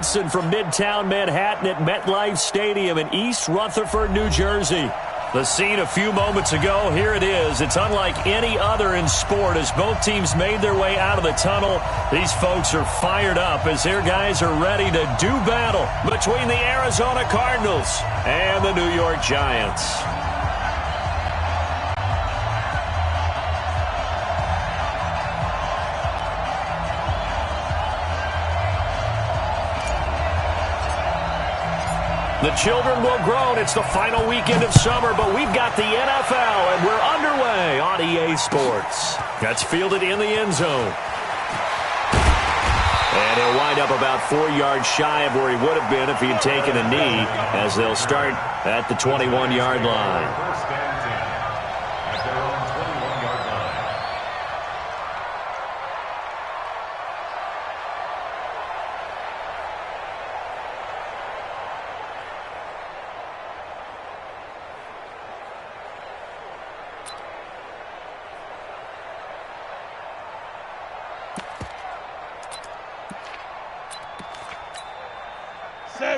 From Midtown Manhattan at MetLife Stadium in East Rutherford, New Jersey. The scene a few moments ago, here it is. It's unlike any other in sport as both teams made their way out of the tunnel. These folks are fired up as their guys are ready to do battle between the Arizona Cardinals and the New York Giants. The children will groan. It's the final weekend of summer, but we've got the NFL, and we're underway on EA Sports. That's fielded in the end zone. And he'll wind up about 4 yards shy of where he would have been if he had taken a knee, as they'll start at the 21-yard line.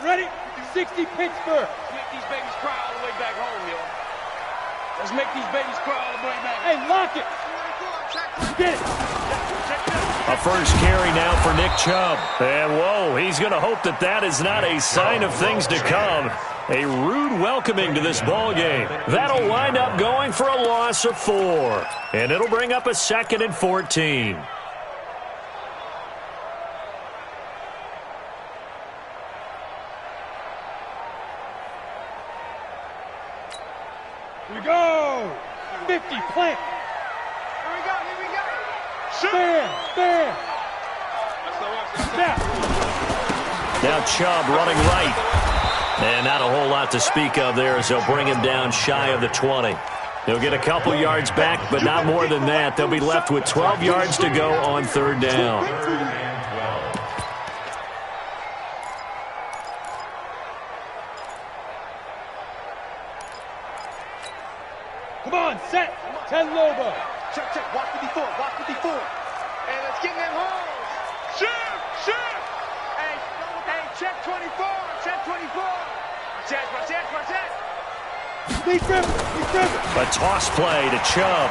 Ready? 60 Pittsburgh. Let's make these babies cry all the way back home, yo. Let's make these babies cry all the way back. Hey, lock it. Get it. A first carry now for Nick Chubb. And, whoa, he's going to hope that that is not a sign of things to come. A rude welcoming to this ball game. That'll wind up going for a loss of 4. And it'll bring up a 2nd and 14. Here we go! 50, plant! Here we go! Shoot! Bam! Snap! Now Chubb running right. And not a whole lot to speak of there as they'll bring him down shy of the 20. He'll get a couple yards back, but not more than that. They'll be left with 12 yards to go on 3rd down. Come on, set! 10 Lobo. Check. Watch 54. And let's get in them holes. Shoot! Hey, check 24. My chest. He's driven. A toss play to Chubb.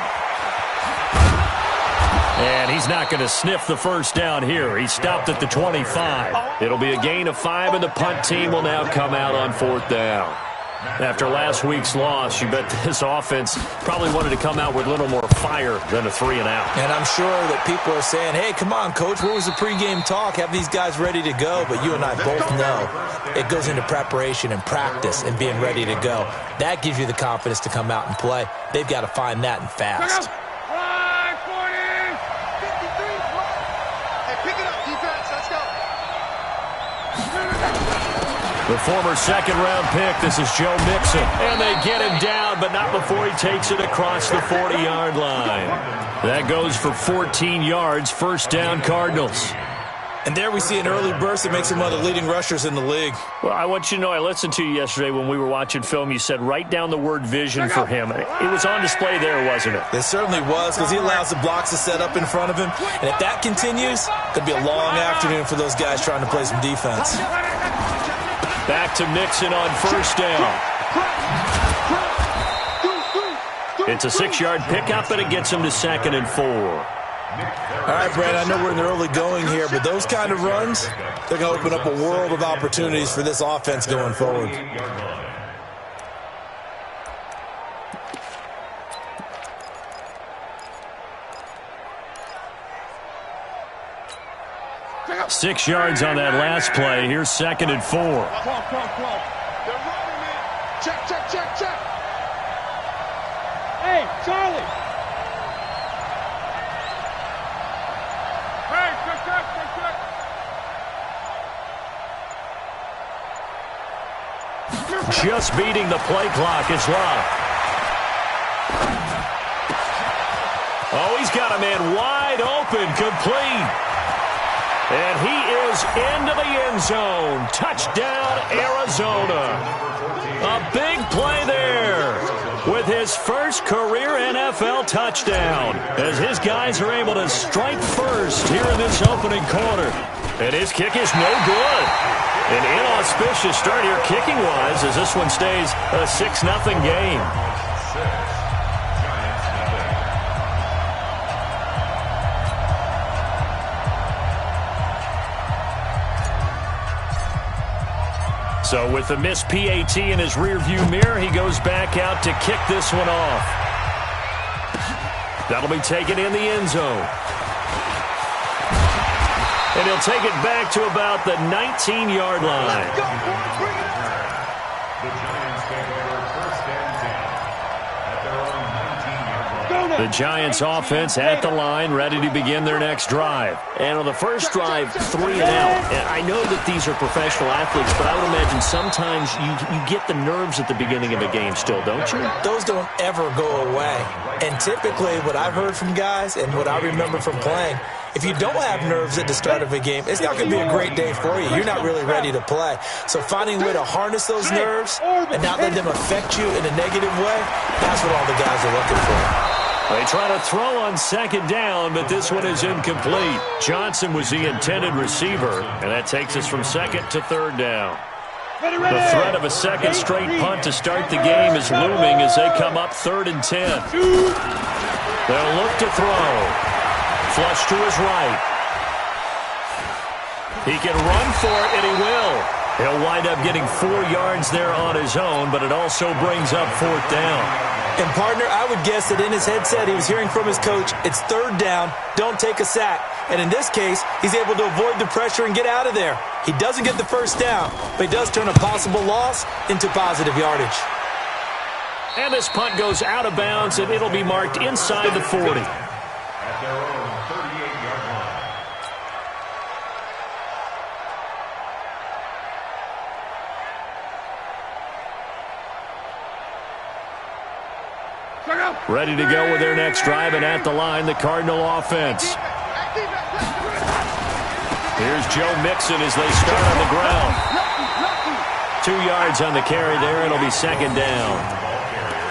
And he's not going to sniff the first down here. He stopped at the 25. It'll be a gain of 5, and the punt team will now come out on 4th down. After last week's loss, you bet this offense probably wanted to come out with a little more fire than a 3-and-out. And I'm sure that people are saying, hey, come on, Coach, what was the pregame talk? Have these guys ready to go? But you and I both know it goes into preparation and practice and being ready to go. That gives you the confidence to come out and play. They've got to find that and fast. The former 2nd-round pick, this is Joe Mixon. And they get him down, but not before he takes it across the 40-yard line. That goes for 14 yards, 1st down Cardinals. And there we see an early burst that makes him one of the leading rushers in the league. Well, I want you to know, I listened to you yesterday when we were watching film. You said write down the word vision for him. It was on display there, wasn't it? It certainly was, because he allows the blocks to set up in front of him. And if that continues, it could be a long afternoon for those guys trying to play some defense. Back to Mixon on 1st down. It's a 6-yard pickup, and it gets him to 2nd and 4. All right, Brad, I know we're in the early going here, but those kind of runs, they're going to open up a world of opportunities for this offense going forward. 6 yards on that last play. Here's 2nd and 4. They're running it. Check. Hey, Charlie. Hey, check. Just beating the play clock is Love. Oh, he's got a man wide open, complete. And he is into the end zone. Touchdown, Arizona. A big play there with his his first career NFL touchdown as his guys are able to strike first here in this opening quarter. And his kick is no good. An inauspicious start here kicking-wise as this one stays a 6-0 game. So with the missed PAT in his rearview mirror, he goes back out to kick this one off. That'll be taken in the end zone. And he'll take it back to about the 19-yard line. The Giants offense at the line, ready to begin their next drive. And on the first drive, 3 and out. And I know that these are professional athletes, but I would imagine sometimes you get the nerves at the beginning of a game still, don't you? Those don't ever go away. And typically what I've heard from guys and what I remember from playing, if you don't have nerves at the start of a game, it's not going to be a great day for you. You're not really ready to play. So finding a way to harness those nerves and not let them affect you in a negative way, that's what all the guys are looking for. They try to throw on second down, but this one is incomplete. Johnson was the intended receiver, and that takes us from second to third down. The threat of a second straight punt to start the game is looming as they come up 3rd and 10. They'll look to throw. Flush to his right. He can run for it, and he will. He'll wind up getting 4 yards there on his own, but it also brings up 4th down. And, partner, I would guess that in his headset he was hearing from his coach, it's 3rd down, don't take a sack. And in this case, he's able to avoid the pressure and get out of there. He doesn't get the first down, but he does turn a possible loss into positive yardage. And this punt goes out of bounds, and it'll be marked inside the 40. At their own 38-yard line. Ready to go with their next drive, and at the line, the Cardinal offense. Here's Joe Mixon as they start on the ground. 2 yards on the carry there. It'll be 2nd down.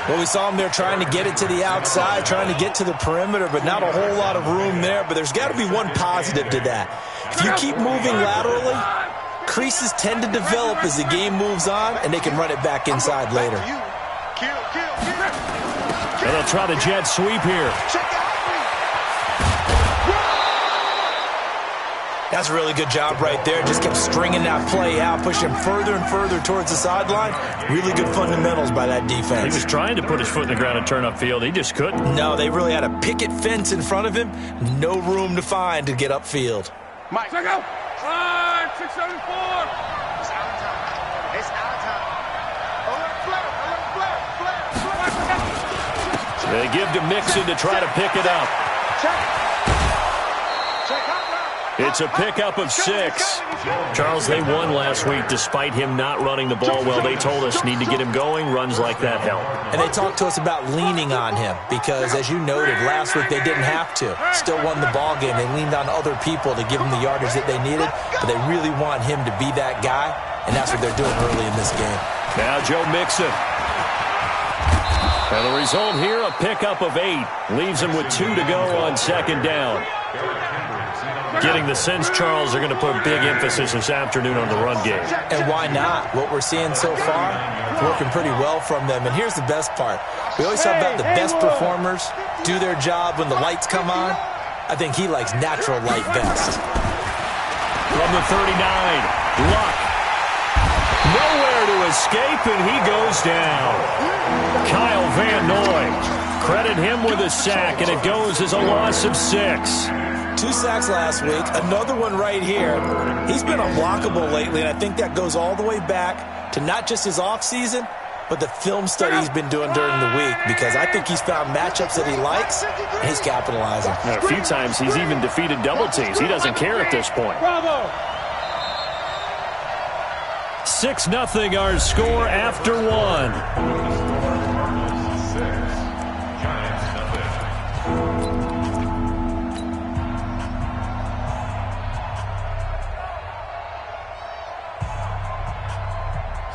Well, we saw him there trying to get it to the outside, trying to get to the perimeter, but not a whole lot of room there. But there's got to be one positive to that. If you keep moving laterally, creases tend to develop as the game moves on, and they can run it back inside later. And they'll try the jet sweep here. That's a really good job right there. Just kept stringing that play out, pushing him further and further towards the sideline. Really good fundamentals by that defense. He was trying to put his foot in the ground and turn upfield. He just couldn't. No, they really had a picket fence in front of him. No room to find to get upfield. Mike, check out. 674. It's out of time. It's out of time. Alert flare. They give to Mixon to try to pick it up. It's a pickup of 6. Charles, they won last week despite him not running the ball well. They told us need to get him going. Runs like that help. And they talked to us about leaning on him because, as you noted, last week they didn't have to. Still won the ball game. They leaned on other people to give them the yardage that they needed, but they really want him to be that guy, and that's what they're doing early in this game. Now Joe Mixon. And the result here, a pickup of 8. Leaves him with 2 to go on 2nd down. Getting the sense, Charles, they're going to put big emphasis this afternoon on the run game. And why not? What we're seeing so far, working pretty well from them. And here's the best part. We always talk about the best performers do their job when the lights come on. I think he likes natural light best. From the 39, Luck. Nowhere to escape, and he goes down. Kyle Van Noy. Credit him with a sack, and it goes as a loss of 6. 2 sacks last week, another one right here. He's been unblockable lately, and I think that goes all the way back to not just his offseason, but the film study he's been doing during the week, because I think he's found matchups that he likes, and he's capitalizing. And a few times he's even defeated double teams. He doesn't care at this point. Bravo. 6-0 our score after 1.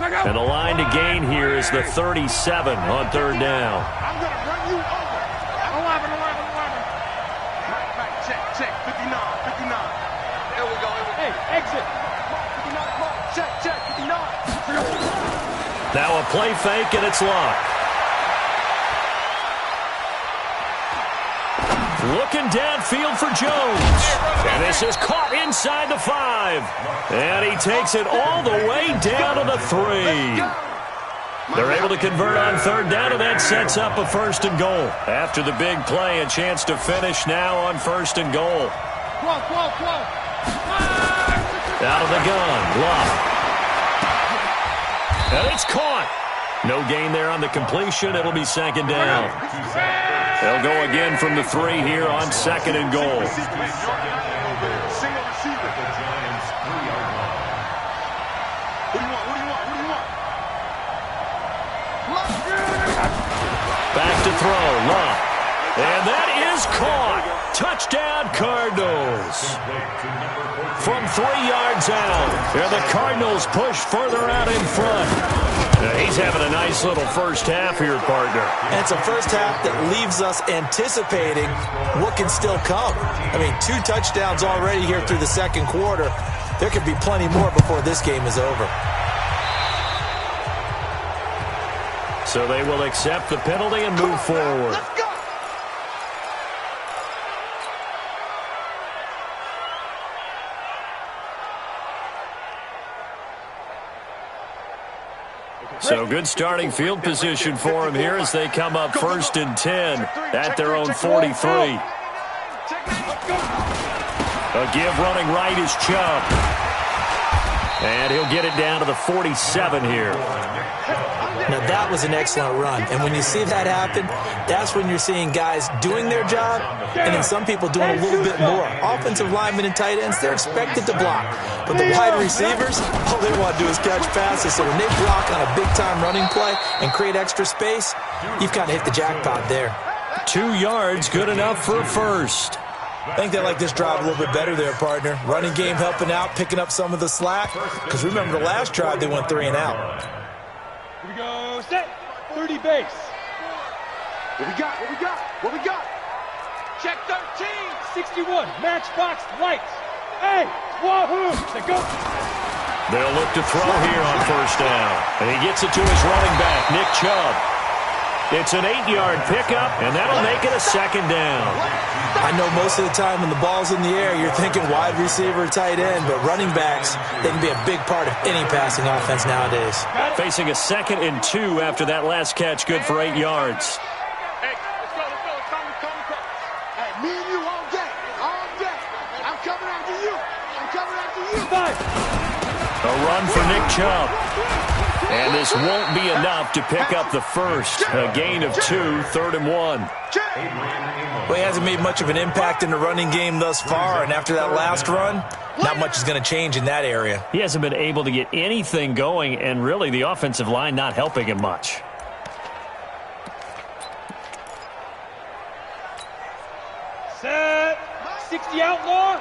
And the line to gain here is the 37 on third down. I'm going to run you over. 11. Check. 59. There we go. Hey, exit. 59. Check. 59. Now a play fake, and it's locked. Looking downfield for Jones. And this is caught inside the 5. And he takes it all the way down to the 3. They're able to convert on third down, and that sets up a first and goal. After the big play, a chance to finish now on first and goal. Out of the gun, Love. And it's caught. No gain there on the completion. It'll be second down. They'll go again from the 3 here on second and goal. Back to throw, Love. And that is caught. Touchdown, Cardinals. From 3 yards out. And the Cardinals push further out in front. He's having a nice little first half here, partner. And it's a first half that leaves us anticipating what can still come. I mean, 2 touchdowns already here through the second quarter. There could be plenty more before this game is over. So they will accept the penalty and move forward. Let's go. So good starting field position for them here as they come up first and 10 at their own 43. A give running right is Chubb. And he'll get it down to the 47 here. Now, that was an excellent run. And when you see that happen, that's when you're seeing guys doing their job and then some people doing a little bit more. Offensive linemen and tight ends, they're expected to block. But the wide receivers, all they want to do is catch passes. So when they block on a big-time running play and create extra space, you've kind of hit the jackpot there. 2 yards, good enough for a first. I think they like this drive a little bit better there, partner. Running game helping out, picking up some of the slack. Because remember, the last drive, they went 3 and out. Here we go, set. 30 base. What we got? Check 13. 61, matchbox lights. Hey, wahoo, they go. They'll look to throw here on first down. And he gets it to his running back, Nick Chubb. It's an 8-yard pickup, and that'll make it a second down. I know most of the time when the ball's in the air, you're thinking wide receiver, tight end, but running backs, they can be a big part of any passing offense nowadays. Facing a 2nd and 2 after that last catch, good for 8 yards. Hey, let's go. Come. Hey, me and you all day. I'm coming after you. A run for Nick Chubb. And this won't be enough to pick up the first. A gain of 2, 3rd and 1. Well, he hasn't made much of an impact in the running game thus far, and after that last run, not much is going to change in that area. He hasn't been able to get anything going, and really the offensive line not helping him much. Set. 60 outlaw.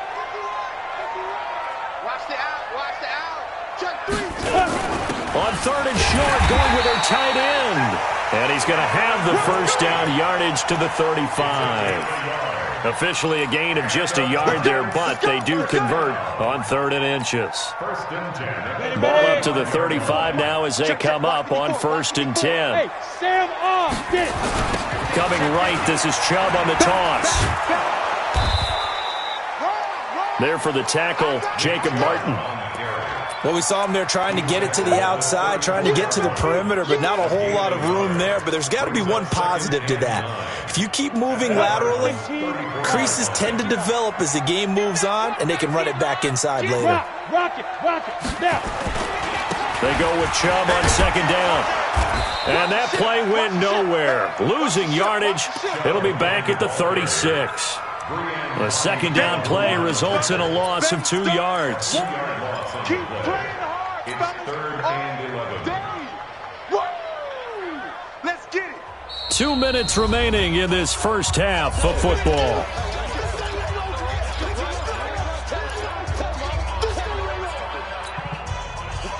Watch the out. Check 3. On 3rd and short, going with their tight end. And he's going to have the first down, yardage to the 35. Officially a gain of just a yard there, but they do convert on 3rd and inches. Ball up to the 35 now as they come up on 1st and 10. Hey, Sam off. Get it. Coming right, this is Chubb on the toss. There for the tackle, Jacob Martin. Well, we saw him there trying to get it to the outside, trying to get to the perimeter, but not a whole lot of room there. But there's got to be one positive to that. If you keep moving laterally, creases tend to develop as the game moves on, and they can run it back inside later. Rock it. Now. They go with Chubb on 2nd down. And that play went nowhere. Losing yardage. It'll be back at the 36. The 2nd down play results in a loss of 2 yards. Keep playing hard, fellas. Let's get it. 2 minutes remaining in this first half of football.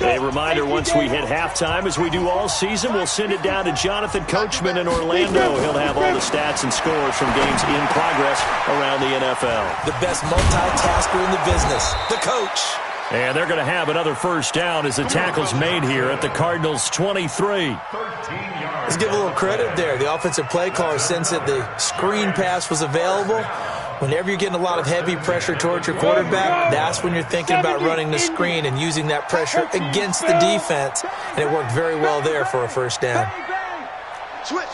A reminder, once we hit halftime, as we do all season, we'll send it down to Jonathan Coachman in Orlando. He'll have all the stats and scores from games in progress around the NFL. The best multitasker in the business, the coach. And they're going to have another first down as the tackle's made here at the Cardinals' 23. Let's give a little credit there. The offensive play caller sensed that the screen pass was available. Whenever you're getting a lot of heavy pressure towards your quarterback, that's when you're thinking about running the screen and using that pressure against the defense. And it worked very well there for a first down. Switch.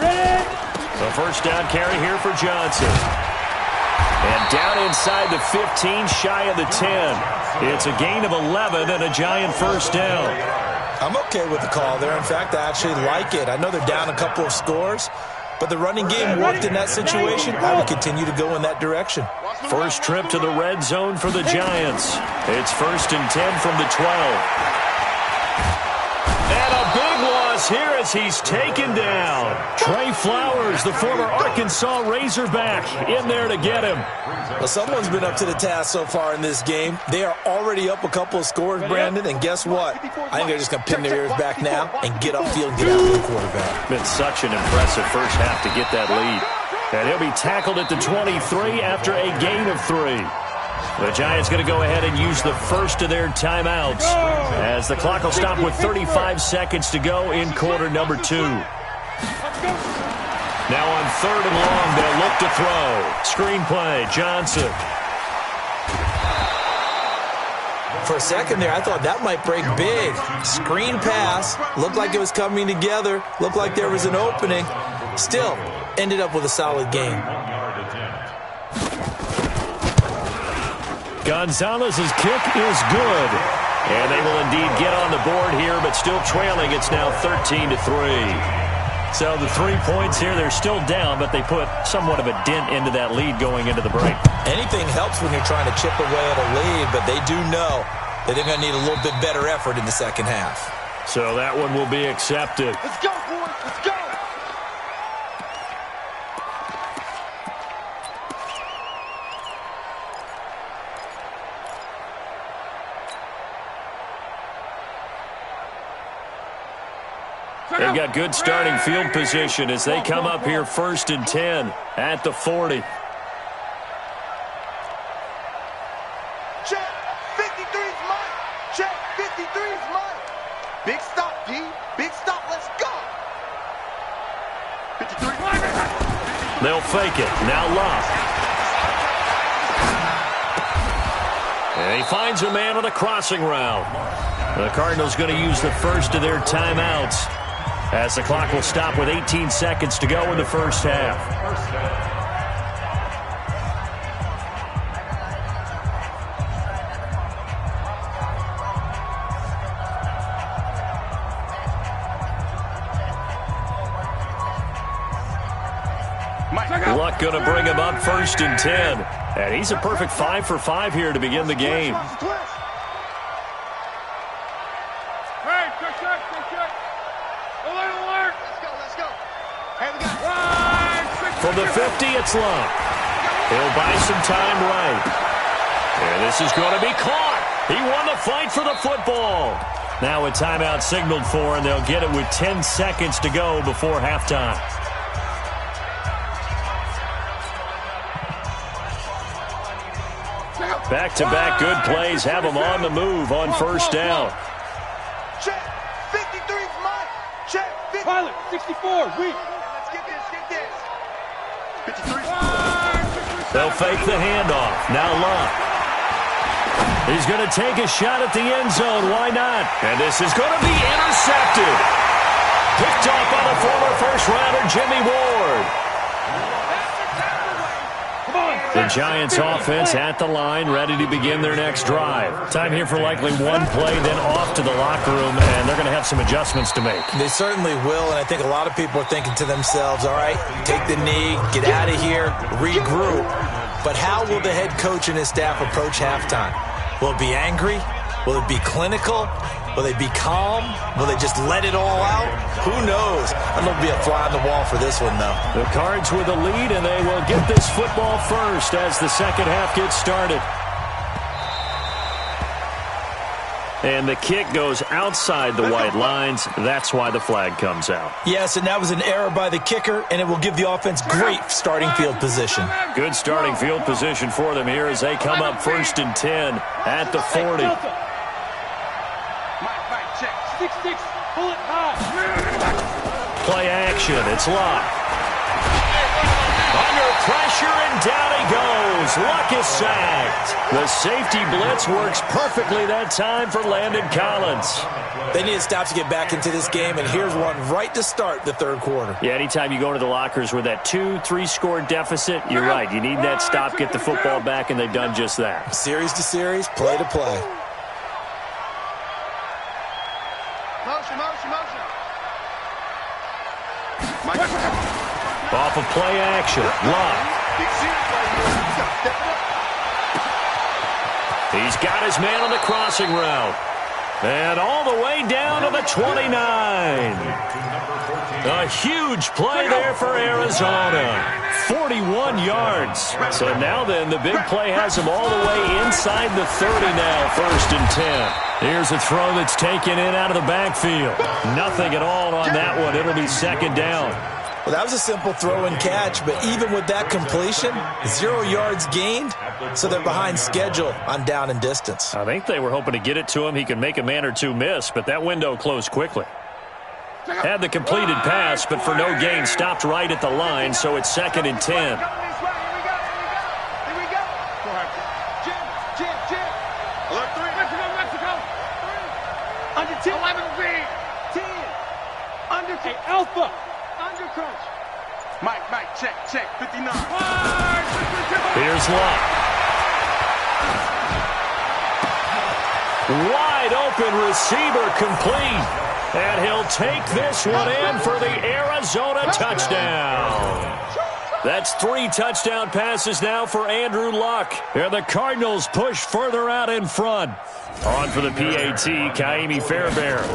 Ready. The first down carry here for Johnson. And down inside the 15, shy of the 10. It's a gain of 11 and a giant first down. I'm okay with the call there. In fact, I actually like it. I know they're down a couple of scores, but the running game worked in that situation. I would continue to go in that direction. First trip to the red zone for the Giants. It's 1st and 10 from the 12. And a big loss here as he's taken down. Trey Flowers, the former Arkansas Razorback, in there to get him. Well, someone's been up to the task so far in this game. They are already up a couple of scores, Brandon, and guess what? I think they're just going to pin their ears back now and get upfield and get after the quarterback. Been such an impressive first half to get that lead. And he'll be tackled at the 23 after a gain of 3. The Giants going to go ahead and use the first of their timeouts as the clock will stop with 35 seconds to go in quarter number 2. Now on 3rd and long, they'll look to throw. Screen play, Johnson. For a second there, I thought that might break big. Screen pass, looked like it was coming together, looked like there was an opening. Still, ended up with a solid game. Gonzalez's kick is good. And they will indeed get on the board here, but still trailing. It's now 13-3. So the 3 points here, they're still down, but they put somewhat of a dent into that lead going into the break. Anything helps when you're trying to chip away at a lead, but they do know that they're going to need a little bit better effort in the second half. So that one will be accepted. Let's go, boys. Let's go. They've got good starting field position as they come up here 1st and 10 at the 40. Check. 53's mine. Check. 53's mine. Big stop, D. Big stop. Let's go. 53. They'll fake it. Now Love. And he finds a man on a crossing route. The Cardinals going to use the first of their timeouts as the clock will stop with 18 seconds to go in the first half. Luck going to bring him up 1st and 10. And he's a perfect 5 for 5 here to begin the game. From the 50, it's Love. He'll buy some time right. And this is going to be caught. He won the fight for the football. Now a timeout signaled for, and they'll get it with 10 seconds to go before halftime. Back-to-back good plays have them on the move on first down. Check. 53's mine. Check. 50. Pilot, 64, weak. Let's get this. 53. They'll fake the handoff. Now Love. He's going to take a shot at the end zone. Why not? And this is going to be intercepted. Picked off by the former first-rounder Jimmy Ward. The Giants offense at the line, ready to begin their next drive. Time here for likely one play, then off to the locker room, and they're going to have some adjustments to make. They certainly will, and I think a lot of people are thinking to themselves, all right, take the knee, get out of here, regroup. But how will the head coach and his staff approach halftime? Will it be angry? Will it be clinical? Will they be calm? Will they just let it all out? Who knows? I'd love to be a fly on the wall for this one, though. The Cards with a lead, and they will get this football first as the second half gets started. And the kick goes outside the white lines. That's why the flag comes out. Yes, and that was an error by the kicker, and it will give the offense great starting field position. Good starting field position for them here as they come up 1st and 10 at the 40. Check. 6-6. Pull it high. Play action. It's Luck. Under pressure, and down he goes. Luck is sacked. The safety blitz works perfectly that time for Landon Collins. They need a stop to get back into this game, and here's one right to start the third quarter. Yeah, anytime you go into the lockers with that 2-3 score deficit, you're right. You need that stop, get the football back, and they've done just that. Series to series, play to play. Motion. Off of play action. Luck. He's got his man on the crossing route. And all the way down to the 29. A huge play there for Arizona. 41 yards. So now then, the big play has him all the way inside the 30 now, 1st and 10. Here's a throw that's taken in out of the backfield. Nothing at all on that one. It'll be 2nd down. Well, that was a simple throw and catch, but even with that completion, 0 yards gained, so they're behind schedule on down and distance. I think they were hoping to get it to him. He could make a man or two miss, but that window closed quickly. Had the completed pass, but for no gain, stopped right at the line, so it's 2nd and 10. Here we go. Jim. Alert 3. Mexico. 3. Under 10. 11 feet. 10. Under 10. Alpha. Under crunch. Mike, check. 59. Here's Luck. Wide open receiver complete. And he'll take this one in for the Arizona touchdown. That's 3 touchdown passes now for Andrew Luck. And the Cardinals push further out in front. On for the PAT, Kaimi Fairbairn.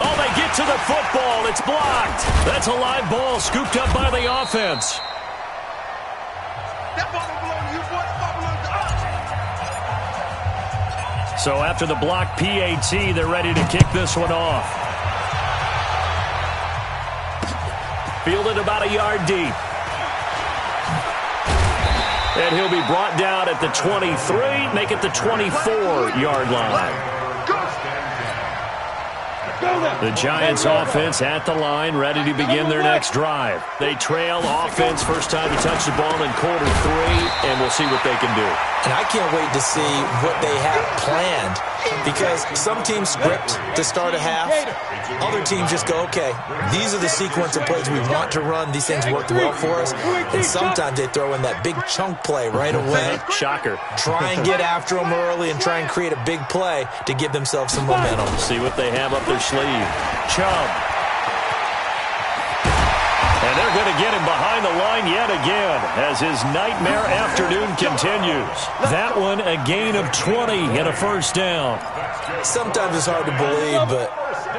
Oh, they get to the football. It's blocked. That's a live ball scooped up by the offense. That ball don't belong to you, boy. That ball belongs to us. So after the block PAT, they're ready to kick this one off. Fielded about a yard deep. And he'll be brought down at the 23, make it the 24-yard line. The Giants offense at the line, ready to begin their next drive. They trail offense, first time to touch the ball in quarter 3, and we'll see what they can do. And I can't wait to see what they have planned, because some teams script to start a half. Other teams just go, okay, these are the sequence of plays we want to run. These things worked well for us. And sometimes they throw in that big chunk play right away. Shocker. Try and get after them early and try and create a big play to give themselves some momentum. See what they have up their sleeve. Chubb. And they're going to get him behind the line yet again as his nightmare afternoon continues. That one, a gain of 20 and a first down. Sometimes it's hard to believe, but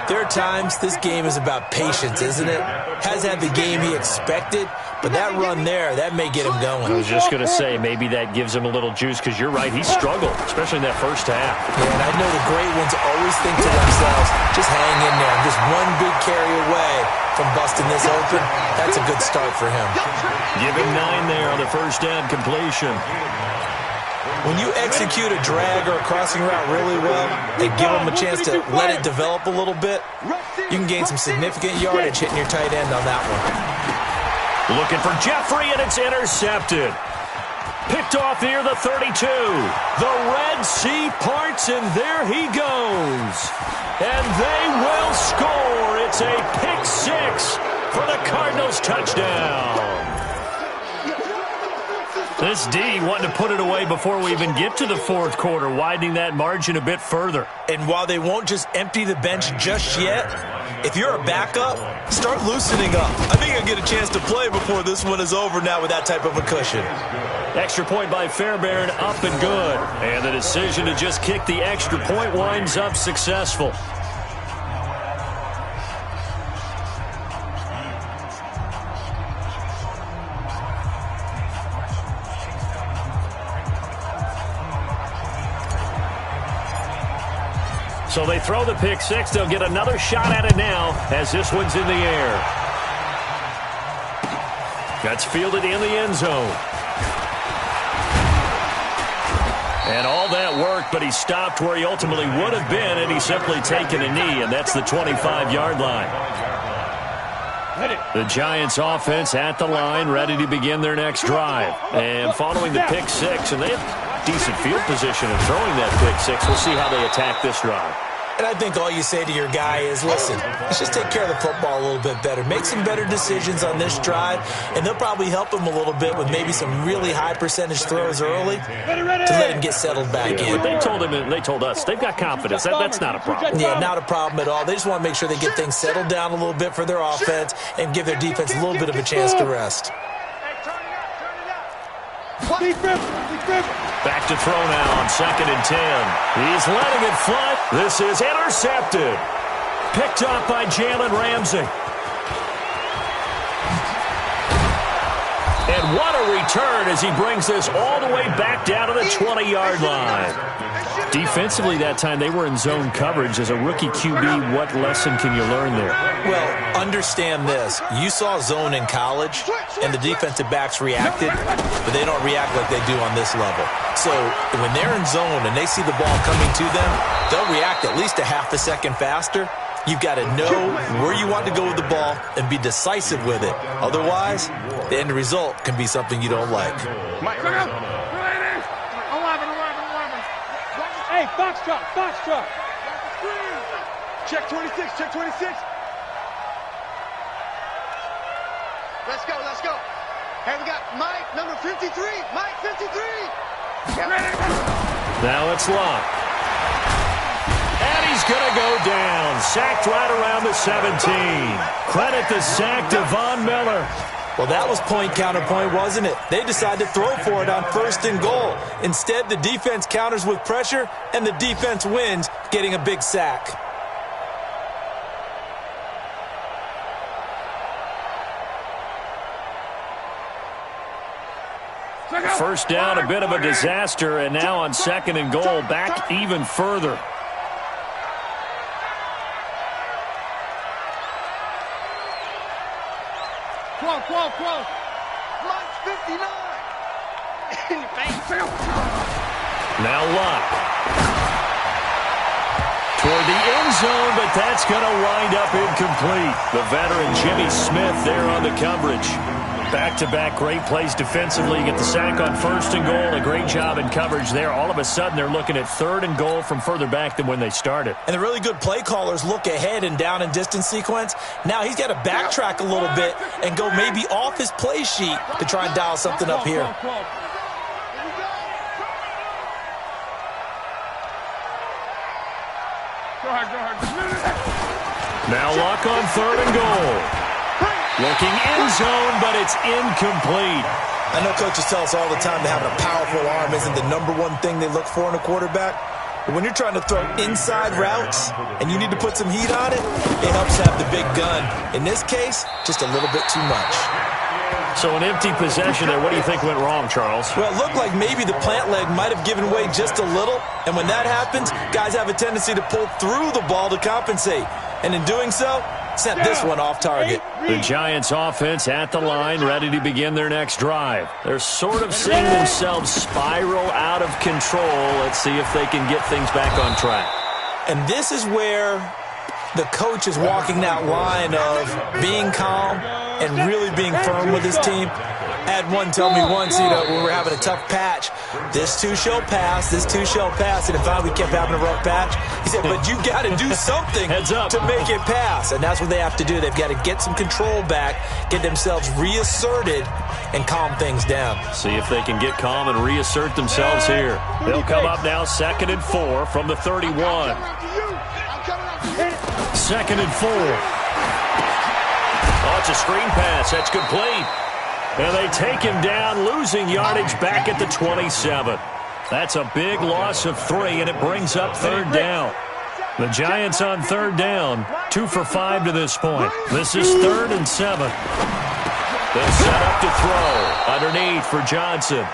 there are times this game is about patience, isn't it? Has had the game he expected, but that run there, that may get him going. I was just going to say, maybe that gives him a little juice, because you're right, he struggled, especially in that first half. Yeah, and I know the great ones always think to themselves, just hang in there. Just one big carry away from busting this open. That's a good start for him. Give him 9 there on the first down completion. When you execute a drag or a crossing route really well and give them a chance to let it develop a little bit, you can gain some significant yardage hitting your tight end on that one. Looking for Jeffrey, and it's intercepted. Picked off near the 32. The Red Sea parts, and there he goes. And they will score. It's a pick 6 for the Cardinals touchdown. This D wanting to put it away before we even get to the fourth quarter, widening that margin a bit further. And while they won't just empty the bench just yet, if you're a backup, start loosening up. I think I'll get a chance to play before this one is over now with that type of a cushion. Extra point by Fairbairn, up and good. And the decision to just kick the extra point winds up successful. So they throw the pick six. They'll get another shot at it now as this one's in the air. That's fielded in the end zone. And all that worked, but he stopped where he ultimately would have been, and he's simply taken a knee, and that's the 25-yard line. The Giants offense at the line, ready to begin their next drive. And following the pick six, and they have decent field position in throwing that pick six. We'll see how they attack this drive. And I think all you say to your guy is, listen, let's just take care of the football a little bit better. Make some better decisions on this drive, and they'll probably help him a little bit with maybe some really high percentage throws early to let him get settled back in. They told him, and they told us, they've got confidence. That's not a problem. Yeah, not a problem at all. They just want to make sure they get things settled down a little bit for their offense and give their defense a little bit of a chance to rest. Back to throw now on 2nd and 10. He's letting it fly. This is intercepted. Picked up by Jalen Ramsey. And what a return as he brings this all the way back down to the 20-yard line. Defensively that time, they were in zone coverage. As a rookie QB, what lesson can you learn there? Well, understand this. You saw zone in college, and the defensive backs reacted, but they don't react like they do on this level. So when they're in zone and they see the ball coming to them, they'll react at least a half a second faster. You've got to know where you want to go with the ball and be decisive with it. Otherwise, the end result can be something you don't like. Hey, Foxtrot, Foxtrot. Check 26, check 26. Let's go, let's go. Hey, we got Mike, number 53. Mike, 53. Now it's Locke. And he's going to go down. Sacked right around the 17. Credit the sack to Von Miller. Well, that was point counterpoint, wasn't it? They decided to throw for it on 1st and goal. Instead, the defense counters with pressure, and the defense wins, getting a big sack. First down, a bit of a disaster, and now on 2nd and goal, back even further. Close. Mike's 59. Now Locke. Toward the end zone, but that's going to wind up incomplete. The veteran Jimmy Smith there on the coverage. Back-to-back great plays defensively. You get the sack on 1st and goal. A great job in coverage there. All of a sudden, they're looking at 3rd and goal from further back than when they started. And the really good play callers look ahead and down and distance sequence. Now he's got to backtrack a little bit and go maybe off his play sheet to try and dial something up here. Now Locke on 3rd and goal. Looking end zone, but it's incomplete. I know coaches tell us all the time that having a powerful arm isn't the #1 thing they look for in a quarterback. But when you're trying to throw inside routes and you need to put some heat on it, it helps have the big gun. In this case, just a little bit too much. So an empty possession there. What do you think went wrong, Charles? Well, it looked like maybe the plant leg might have given way just a little. And when that happens, guys have a tendency to pull through the ball to compensate. And in doing so, sent this one off target. The Giants offense at the line, ready to begin their next drive. They're sort of seeing themselves spiral out of control. Let's see if they can get things back on track. And this is where the coach is walking that line of being calm and really being firm with his team. I had one tell me once, when we were having a tough patch, this too shall pass, this too shall pass. And in fact, we kept having a rough patch. He said, but you got to do something to make it pass. And that's what they have to do. They've got to get some control back, get themselves reasserted, and calm things down. See if they can get calm and reassert themselves here. They'll come up now 2nd and 4 from the 31. 2nd and 4. Oh, it's a screen pass. That's complete. And they take him down, losing yardage back at the 27. That's a big loss of 3, and it brings up 3rd down. The Giants on 3rd down, 2 for 5 to this point. This is 3rd and 7. They'll set up to throw underneath for Johnson.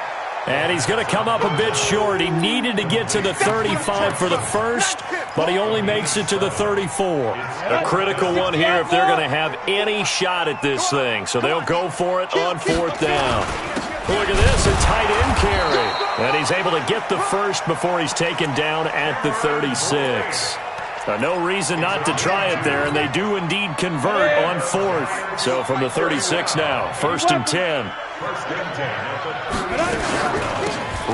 And he's going to come up a bit short. He needed to get to the 35 for the first, but he only makes it to the 34. A critical one here if they're going to have any shot at this thing. So they'll go for it on 4th down. Look at this, a tight end carry. And he's able to get the first before he's taken down at the 36. No reason not to try it there, and they do indeed convert on 4th. So from the 36 now, 1st and 10.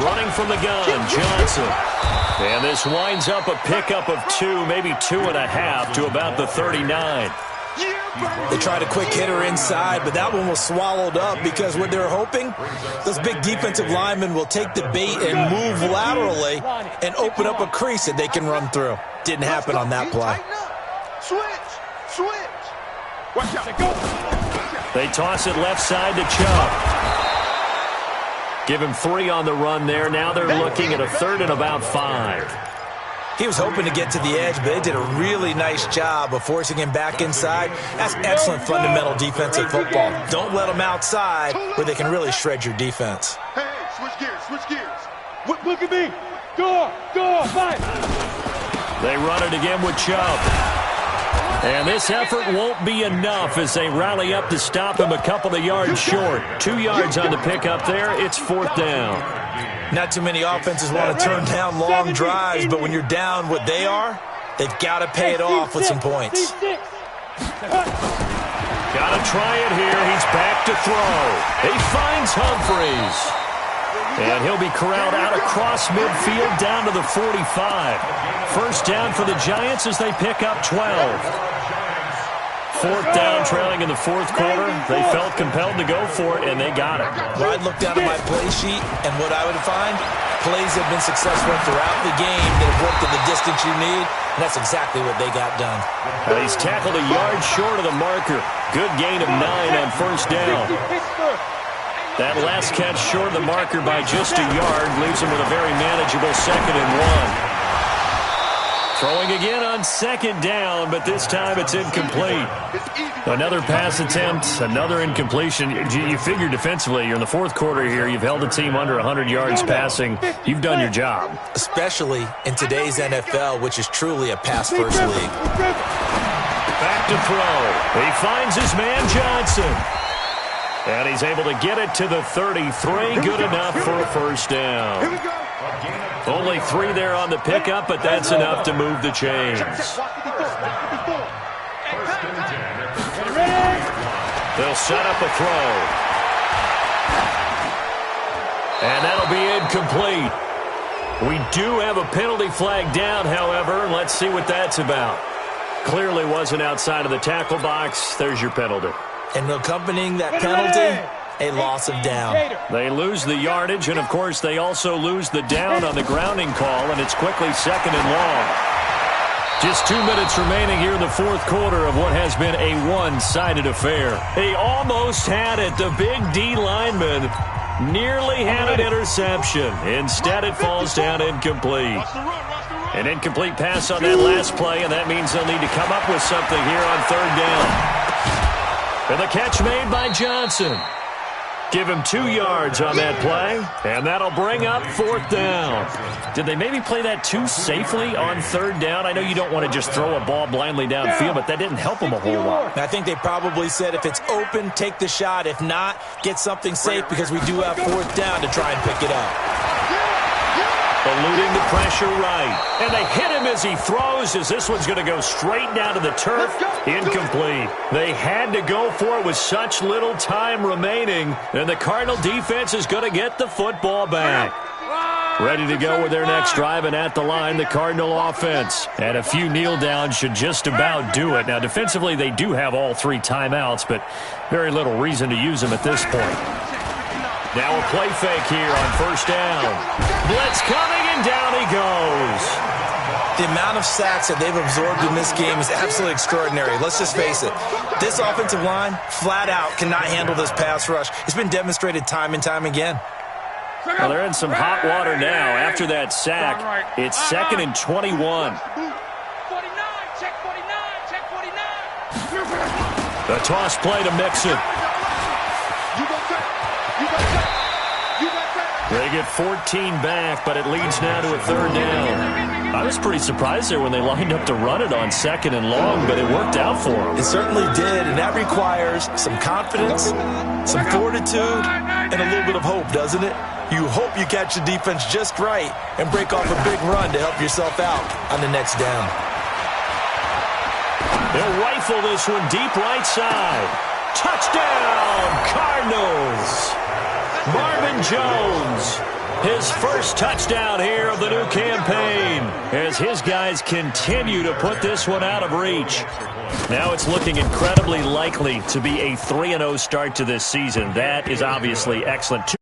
Running from the gun, Johnson. And this winds up a pickup of 2, maybe 2.5 to about the 39. They tried a quick hitter inside, but that one was swallowed up because what they're hoping, those big defensive linemen will take the bait and move laterally and open up a crease that they can run through. Didn't happen on that play. Switch. Watch out. They toss it left side to Chubb. Give him 3 on the run there. Now they're looking at a 3rd and about 5. He was hoping to get to the edge, but they did a really nice job of forcing him back inside. That's excellent fundamental defensive football. Don't let them outside where they can really shred your defense. Hey, switch gears. Look at me. Door, 5. They run it again with Chubb. And this effort won't be enough as they rally up to stop him a couple of yards short. 2 yards on the pickup there. It's 4th down. Not too many offenses want to turn down long drives, but when you're down what they are, they've got to pay it off with some points. Got to try it here. He's back to throw. He finds Humphries. And he'll be corralled out across midfield down to the 45. 1st down for the Giants as they pick up 12. 4th down, trailing in the 4th quarter. They felt compelled to go for it, and they got it. Well, I'd look down at my play sheet, and what I would find, plays have been successful throughout the game that have worked at the distance you need, and that's exactly what they got done. He's tackled a yard short of the marker. Good gain of 9 on 1st down. That last catch short of the marker by just a yard leaves him with a very manageable 2nd and 1. Throwing again on 2nd down, but this time it's incomplete. Another pass attempt, another incompletion. You figure defensively, you're in the 4th quarter here. You've held the team under 100 yards passing. You've done your job. Especially in today's NFL, which is truly a pass-first league. Back to throw. He finds his man Johnson. And he's able to get it to the 33. Good enough for a 1st down. Only 3 there on the pickup, but that's enough to move the chains. They'll set up a throw. And that'll be incomplete. We do have a penalty flag down, however. Let's see what that's about. Clearly wasn't outside of the tackle box. There's your penalty. And accompanying that penalty, a loss of down. They lose the yardage, and, of course, they also lose the down on the grounding call, and it's quickly 2nd and long. Just 2 minutes remaining here in the 4th quarter of what has been a one-sided affair. He almost had it. The big D lineman nearly had an interception. Instead, it falls down incomplete. An incomplete pass on that last play, and that means they'll need to come up with something here on 3rd down. And the catch made by Johnson. Give him 2 yards on that play, and that'll bring up 4th down. Did they maybe play that too safely on 3rd down? I know you don't want to just throw a ball blindly downfield, but that didn't help them a whole lot. I think they probably said if it's open, take the shot. If not, get something safe because we do have 4th down to try and pick it up. Eluding the pressure right. And they hit him as he throws, as this one's going to go straight down to the turf. Incomplete. They had to go for it with such little time remaining. And the Cardinal defense is going to get the football back. Ready to go with their next drive, and at the line, the Cardinal offense. And a few kneel downs should just about do it. Now, defensively, they do have all 3 timeouts, but very little reason to use them at this point. Now a play fake here on 1st down. Blitz coming, and down he goes. The amount of sacks that they've absorbed in this game is absolutely extraordinary. Let's just face it. This offensive line, flat out, cannot handle this pass rush. It's been demonstrated time and time again. Well, they're in some hot water now. After that sack, it's 2nd and 21. 49, check 49, check 49. The toss play to Mixon. They get 14 back, but it leads now to a 3rd down. I was pretty surprised there when they lined up to run it on 2nd and long, but it worked out for them. It certainly did, and that requires some confidence, some fortitude, and a little bit of hope, doesn't it? You hope you catch the defense just right and break off a big run to help yourself out on the next down. They'll rifle this one deep right side. Touchdown, Cardinals! Marvin Jones, his first touchdown here of the new campaign, as his guys continue to put this one out of reach. Now it's looking incredibly likely to be a 3-0 start to this season. That is obviously excellent.